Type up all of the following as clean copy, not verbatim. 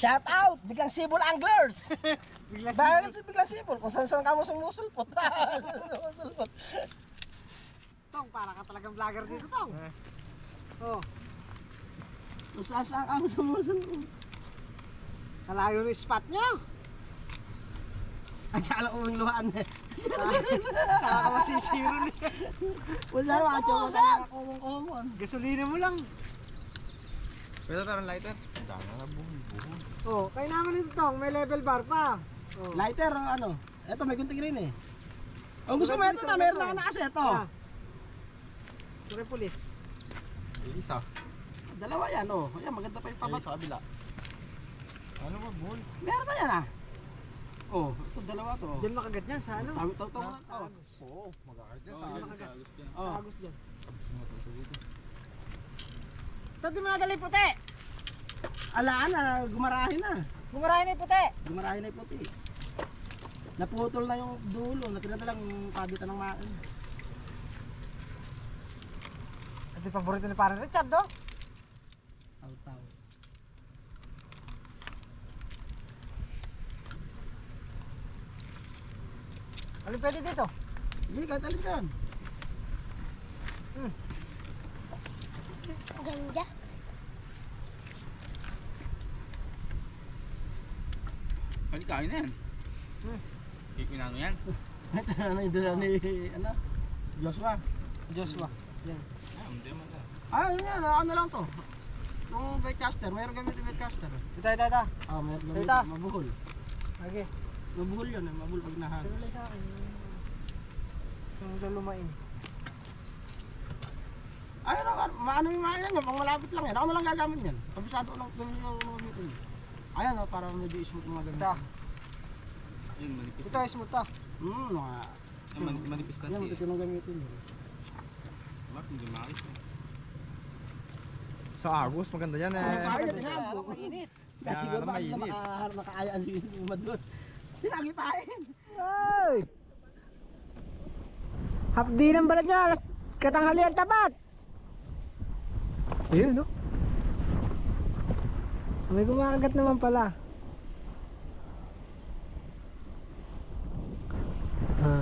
Shout out! Biglang Sibol Anglers! Bigla Bakit si Biglang Sibol? Kung saan ka mo sumusulpot. Sumusulpot. Tong, para ka talagang vlogger dito, Tong. Oh, Kung saan ka mo sumusulpot. kalayo yung spot nyo. At saka lang uming luhaan eh. Saka ka masisiro niya. Kung saan mga tiyong talaga kumong-kumong. Gasolina mo lang. Pero parang lighter. Dami na buhol. Oh, kaya naman ito, Tong. May level bar pa. Oh. Lighter o ano? Eto may gunting rin eh. Kung gusto mo ito na, meron na ka na kasi ito. Sure, pulis. Isa. Dalawa yan oh. Ayan, maganda pa yung pabat. Sa kabila. Ano ba buhol? Meron na yan ah. Oh, ito dalawa to. Diyan makagat yan sa ano? Tawi-taw-taw na to. Oo, magkakadya Diyan makagat. Oh. Sa agos dyan. Ito, di mo nadali puti. Alaan na, gumarahin na. Gumarahin na yung puti. Gumarahin na yung puti. Naputol na yung dulo, natira na lang yung pabitan ng main. Ito yung paborito ni parang Richard, do? Taw-taw. Alin pwede dito? Hindi, kahit alin yan. Ganda. Ano kain na yan? Ikinano yan? Ito na ano yung dala ni, ano? Joshua. Joshua. Ah, hindi mo na. Ah, yun yan, ano lang to. Yung baitcaster, mayroon gamit yung baitcaster. Ito. Ah, mayroon gamit, Salita. mabuhol. Okay. Mabuhol yun, mabuhol pag nahal. Sino sa akin? Yung lulumain. Ay, ano, maano yung mainan yan, pang malapit lang yan. Ako na lang gagamit yan. Kabisado ko lang gamitin yung gamitin. Ayan o, para medyo smooth yung mga gamit. Ito. Ayun, manipis. Ito ay smooth to. Mga... Manipis na Yan, siya. ito yung gamitin. Bakit hindi makakit eh? Sa Agos, maganda yan eh. Ay, Maganda yan, siya. po. Mainit. Kasi Kaya siguro nga baka mainit. makaaya si Madlot. Pinagipain. Ay! Hapdi ng balat niya. Alas katanghalian tapat. Ayun, no? May kumakagat naman pala. Ah.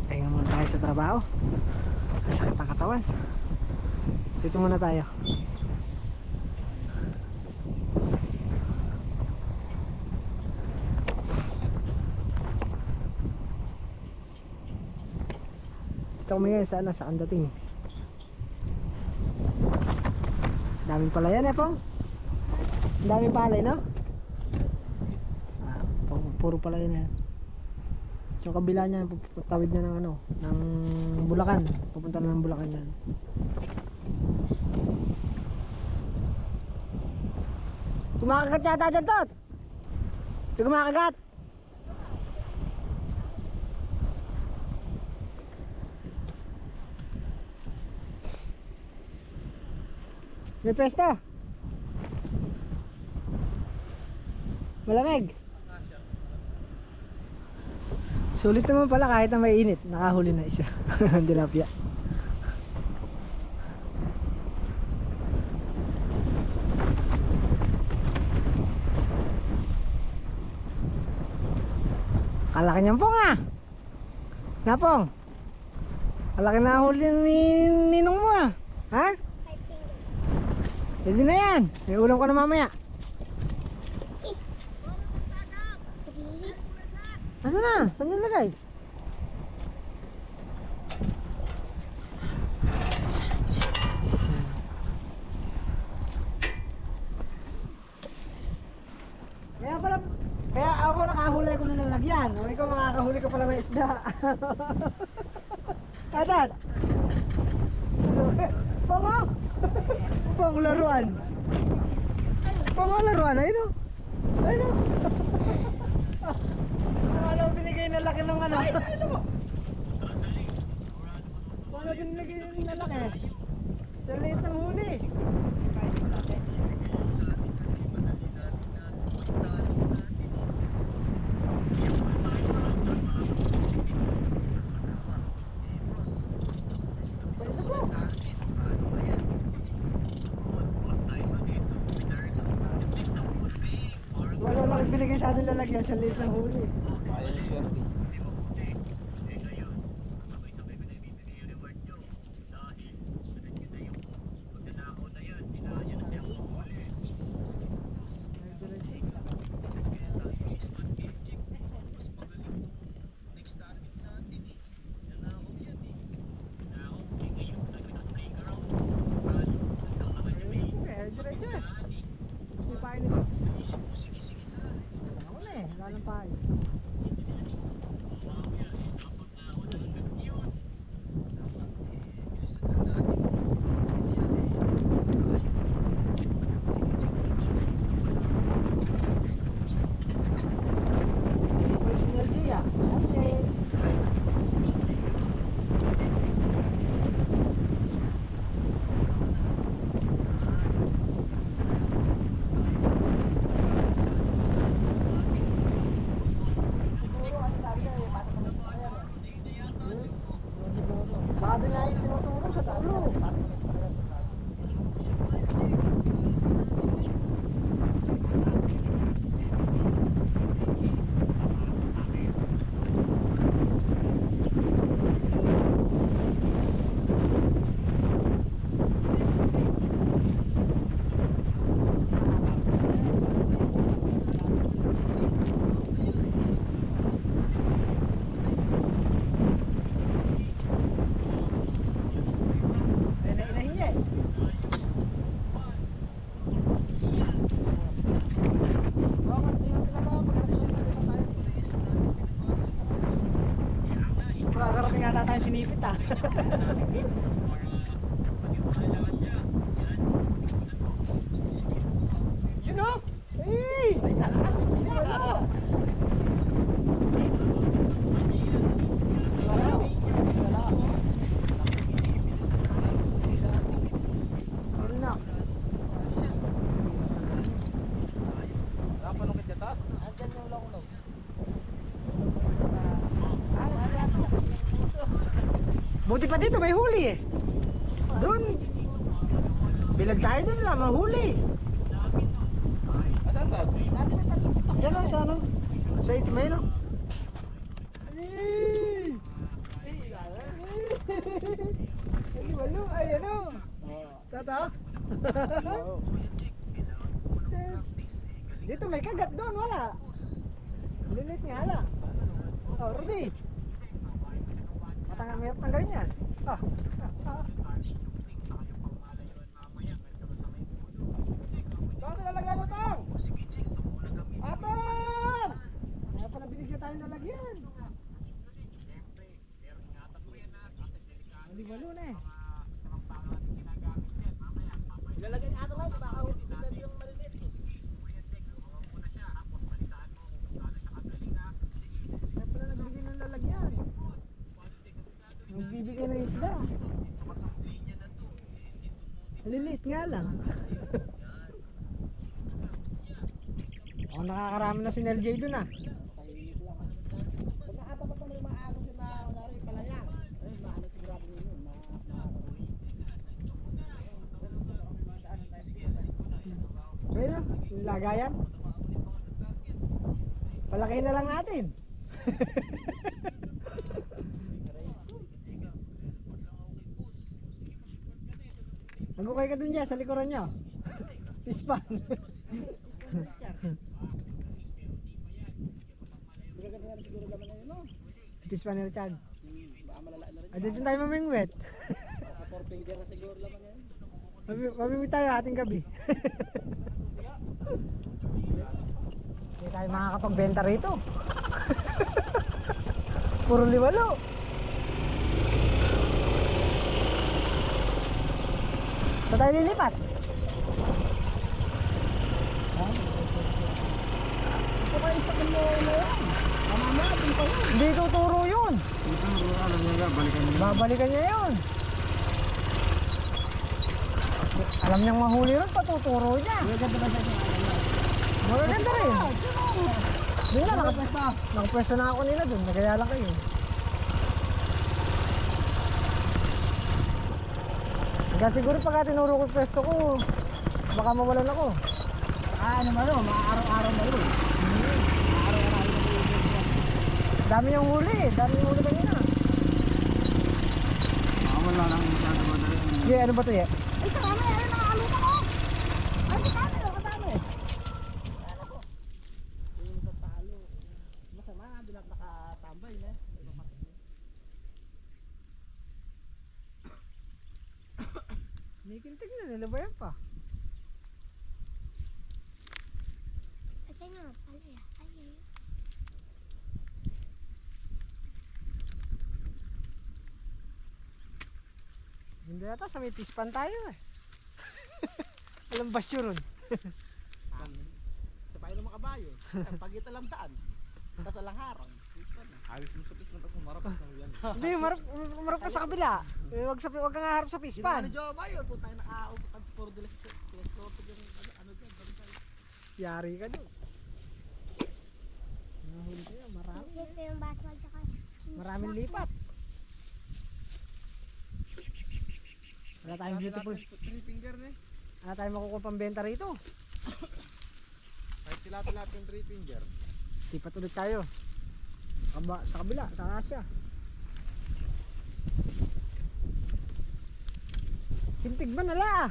Tingnan muna tayo sa trabaho. Sakit ang katawan. Dito muna tayo. Ito kami ngayon sa ano, sa Andating. Daming pala yan eh, Pong. Daming palay, no? Ah, puro pala yan eh. Yung kabila niya, tawid na ng ano, ng Bulacan. Pupunta na ng Bulacan yan. Kumakagat yata dyan, Tot. Yung kumakagat. May pesta. Malamig. Sulit naman pala kahit na may init. Nakahuli na isa. Tilapia. Kalaki niyang Pong ah. Napong. Kalaki na huli ni ninong mo ah. Ha? Pwede na yan. May ulam ko na mamaya. Ano na? Saan yung lagay? Kaya pala, kaya ako nakahuli ko na lalagyan. O ikaw makakahuli ka pala ng isda. Atat! Pango! Pango laruan! Pango laruan, ayun o! Ayun o! Ano binigay na laki ng ano? Paano binigay na laki? Sa liit ng huli. binigay sa atin lalagyan sa liit ng huli. Ayaw yung swerte. Diretso eh. Sipain nito. Ako na eh, wala nang pahay. Original G ah. Okay. Baka nga yung tinuturo sa ulo. Makakarating ata tayo sinipit ah. Yun o! Hey! Ay, talas! Wala. Napanukit niya ta? Andyan yung long-long. Buti pa dito may huli eh. Doon. Bilag tayo doon lang, mahuli. Asan ta? Yan o, sa ano? Sa itimay no? Ay, walo, ay ano? Tata? Dito may kagat doon, wala. Lilit nga lang. Oh, Rudy. Mayroon tanggalin yan. Tong, lalagyan mo tong! Atong! Kaya pala binigyan tayo lalagyan. Hindi walo na eh. Ilalagay niya ito lang, baka depende yung maliliit. Kaya pala nagbigay ng lalagyan. Nagbibigay ng isda. Lilit nga lang. Nakakarami na si LJ dun ah. Pag nakatapat naman yung mga agos yung nakunari palayan. Ayun, maano sigurado yun. Well, yung lagayan. Palaki na lang natin. Magukay ka dun dyan sa likuran nyo. Pispan. Siguro naman na yun, no? Pispan ni Richard. Baka malalaan na rin. Ah, dito tayo mamingwet. Sa 4 finger na siguro naman yan. Mamingwet tayo ating gabi. Hindi tayo makakapagbenta rito. Puro liwalo. Saan tayo lilipat? Ito kayo sa kanila na yan. Mamama, din pa yun. Hindi tuturo yun. Alam niya, balikan niya. Babalikan niya yun. Alam niyang mahuli rin, patuturo niya. Maganda ba siya? Magaganda rin. Doon na, nakapwesto na ako nila doon. Nagaya lang kayo. Kaya siguro pagka tinuro ko yung pwesto ko, baka mawalan ako. Ano man o, maaaraw-araw na yun. Dami yung huli. Dami yung huli kanina. Wala lang yung nagawa na rin. Ye, ano ba to ye? Ay, karami. Ayun, nakalupa ko. Ay, kadami. Kadami. Yung sa talo. Masama nga, bilang nakatambay na. Nikintig na, nilabayan pa. Kasi nga pala yan. Ay, ay. Hindi yata, sa may pispan tayo eh. Alam basyo ron. Sa payo ng mga kabayo. Ang pagitan lang daan. Tapos alang harang. Ayos mo sa pispan tapos marapas na yan. Hindi, marap ka sa kabila. Wag kang harap sa Yung pispan. ano Joe Bayo, kung tayo naka-upad for the last dyan, ano dyan, bantay. Yari ka doon. Nahuli kayo, marami. Dito yung baso at saka Maraming lipat. Wala tayong beautiful. 3 finger na eh. Wala tayong makukuha pambenta rito. Kahit tilapia yung 3 finger. Lipat ulit tayo. Sa kabila, sa Asia. Kintig ba nala?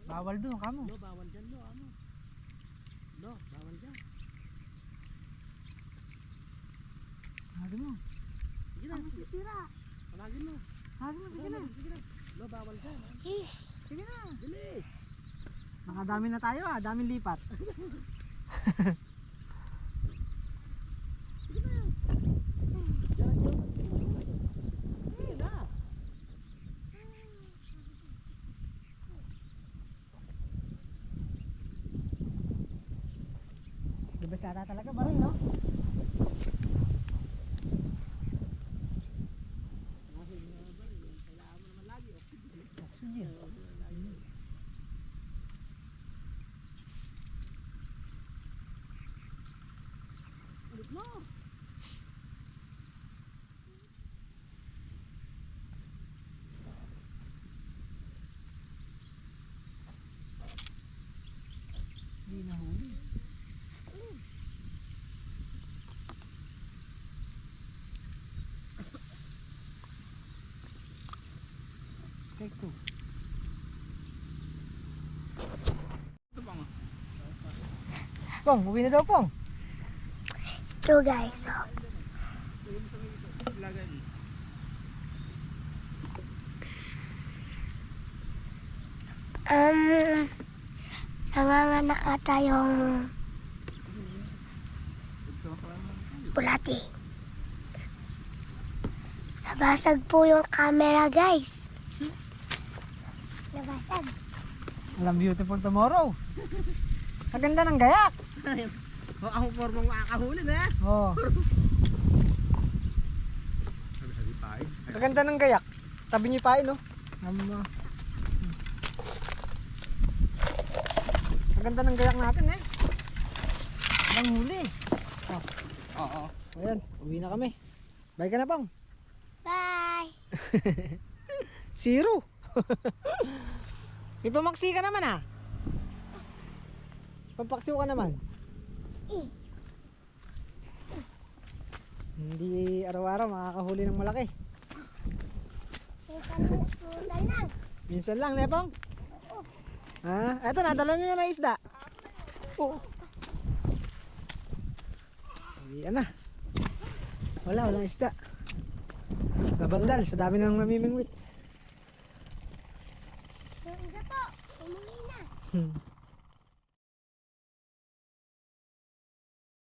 Bawal doon, kamo. No, bawal dyan, no, ano. No, bawal dyan. Hagin mo. Sige na, masisira. Palagin mo. Hagin mo, sige na. Sige na. No, bawal dyan. Ha? Eh, Sige na. Dili. Nakadami na tayo ah, daming lipat. Sige na. Dibasata talaga ba rin, no? Kailangan mo naman lagi. Oxygen. Ulit mo. Hindi na huli. Take two. Ito pa nga. Pong, uwi na daw Pong. ito guys. So, Lagay mo. nanganganak ata yung bulati. Nabasag po yung camera guys. Nabasag. Alam, beautiful tomorrow. Ang ganda ng gayak. Ako formang makakahuli na. Oh, Sabi tayo. kaganda ng gayak. Tabi niyo pa no? Ang ganda ng gayak natin eh. Ang huli. Oo. Ayan, uwi na kami. Bye ka na Pong. Bye. Zero. May pamaksi ka naman ah. Pampaksiw ka naman. Hindi araw-araw makakahuli ng malaki. Minsan lang. Minsan lang, Nepong. Ha? Eto, nadala niya na isda. Oo. Ayan na. Walang isda. Nabandal sa dami ng mamimingwit. Yung isa po, umuwi na.